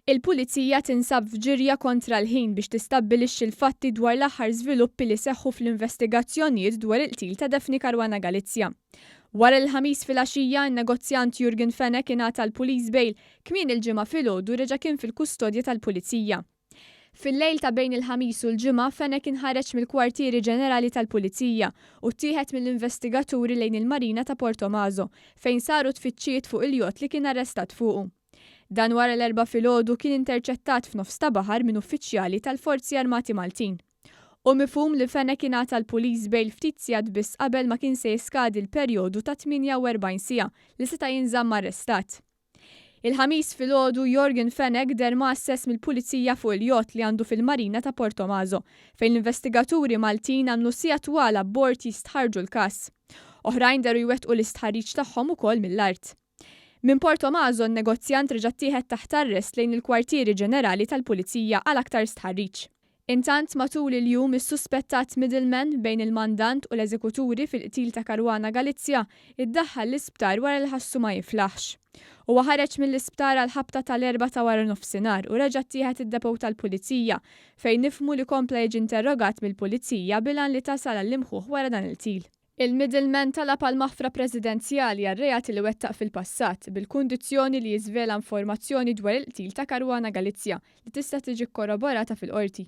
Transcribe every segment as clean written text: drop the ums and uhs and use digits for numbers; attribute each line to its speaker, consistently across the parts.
Speaker 1: Il-Pulizija tinsab f'ġirja kontra l-ħin biex tistabbilixxi l-fatti dwar l-aħħar żviluppi li seħħu fl-investigazzjonijiet dwar il-qtil ta' Daphne Caruana Galizia. Wara l-ħamis filgħaxija, in-negozjant Yorgen Fenech ngħata l-police bail kmien il-ġimgħa filgħodu reġa' kien fil-kustodja tal-Pulizija. Fil-lejl ta' bejn il-ħamis u l-ġimgħa Fenech inħareġ mill-Kwartieri Ġenerali tal-Pulizija u ttieħed mill-investigaturi lejn il-Marina ta' Portomaso fejn saru tfittxijiet fuq il-jott li kien arrestat fuqu. Dan wara l-4 filgħodu kien interċettat f'nofs ta' baħar minn uffiċjali tal-Forzi Armati Maltin. U mifhum li Fenech ingħata l-police bail ftit sigħat biss qabel ma kien se jiskadi l-perjodu ta' 48 siegħa li seta' jinżamm arrestat. Il-ħamis filgħodu Yorgen Fenech der ma' assess mill-Pulizija fuq il-jott li għandu fil-Marina ta' Portomaso fejn l-investigaturi Maltin għamlu sigħa twala b'bord jistħarġu l-każ. Oħrajn deru jwettqu l-istħarriġ tagħhom ukoll mill-art. Min Portomaso n-negozjant reġa' ttieħed taħt arrest lejn il-Kwartieri Ġenerali tal-Pulizija għal aktar stħarriġ. Intant matul il-jum is-suspettat middleman bejn il-mandant u l-eżekuturi fil-qtil ta' Caruana Galizia iddaħħal l-isptar wara li ħassu ma jiflaħx. Huwa ħareġ mill-isptar għal ħabta tal-4 ta' wara nofsinhar u reġa' ttieħed id-depow tal-Pulizija fejn nifhmu li kompla jiġi interrogat mill-Pulizija bilan li tasal għall-imħuħ wara dan il-qtil. Il-middleman talab għal maħfra preżidenzjali għal reati li wettaq fil-passat bil-kundizzjoni li jiżvela informazzjoni dwar il-qtil ta' Caruana Galizia li tista' tiġi korroborata fil-qorti.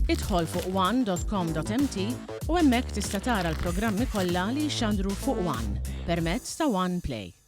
Speaker 2: Idħol fuq one.com.mt u hemmhekk tista' tara l-programmi kollha li jxandru fuq One permezz ta' One Play.